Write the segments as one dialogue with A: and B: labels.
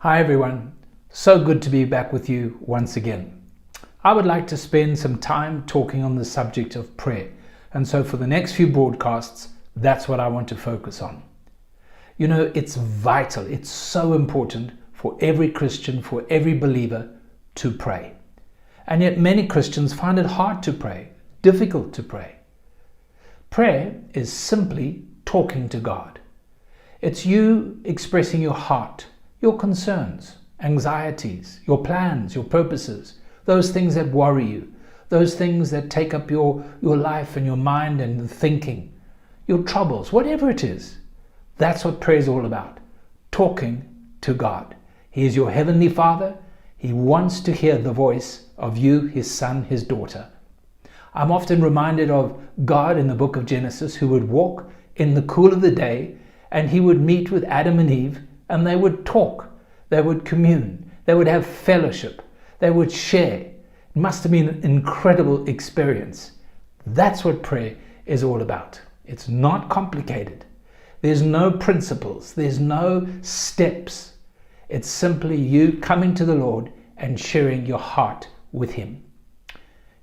A: Hi everyone, so good to be back with you once again. I would like to spend some time talking on the subject of prayer, and so for the next few broadcasts, that's what I want to focus on. You know, it's vital, it's so important for every Christian, for every believer to pray. And yet many Christians find it hard to pray, difficult to pray. Prayer is simply talking to God. It's you expressing your heart, your concerns, anxieties, your plans, your purposes, those things that worry you, those things that take up your life and your mind and thinking, your troubles, whatever it is. That's what prayer is all about, talking to God. He is your heavenly Father. He wants to hear the voice of you, his son, his daughter. I'm often reminded of God in the book of Genesis, who would walk in the cool of the day and he would meet with Adam and Eve and they would talk, they would commune, they would have fellowship, they would share. It must have been an incredible experience. That's what prayer is all about. It's not complicated. There's no principles, there's no steps. It's simply you coming to the Lord and sharing your heart with him.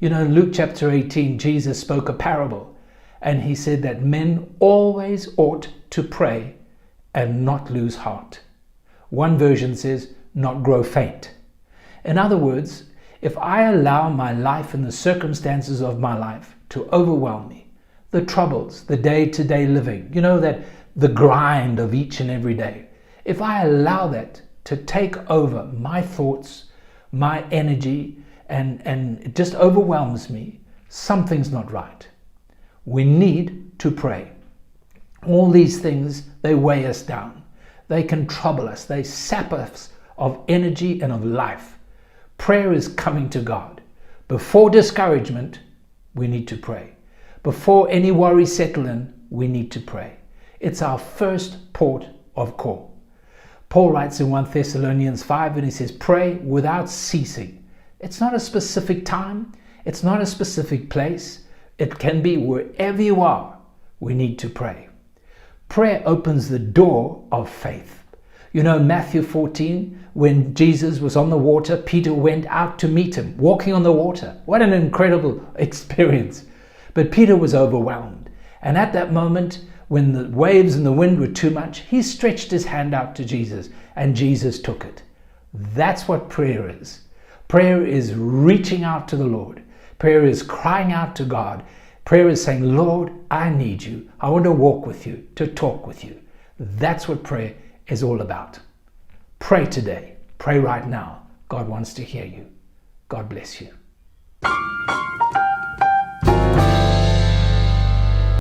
A: You know, in Luke chapter 18, Jesus spoke a parable and he said that men always ought to pray and not lose heart. One version says, not grow faint. In other words, if I allow my life and the circumstances of my life to overwhelm me, the troubles, the day-to-day living, you know, that the grind of each and every day, if I allow that to take over my thoughts, my energy, and it just overwhelms me, something's not right. We need to pray. All these things, they weigh us down. They can trouble us. They sap us of energy and of life. Prayer is coming to God. Before discouragement, we need to pray. Before any worry settle in, we need to pray. It's our first port of call. Paul writes in 1 Thessalonians 5 and he says, pray without ceasing. It's not a specific time. It's not a specific place. It can be wherever you are. We need to pray. Prayer opens the door of faith. You know, Matthew 14, when Jesus was on the water, Peter went out to meet him, walking on the water. What an incredible experience. But Peter was overwhelmed. And at that moment, when the waves and the wind were too much, he stretched his hand out to Jesus and Jesus took it. That's what prayer is. Prayer is reaching out to the Lord. Prayer is crying out to God. Prayer is saying, Lord, I need you. I want to walk with you, to talk with you. That's what prayer is all about. Pray today. Pray right now. God wants to hear you. God bless you.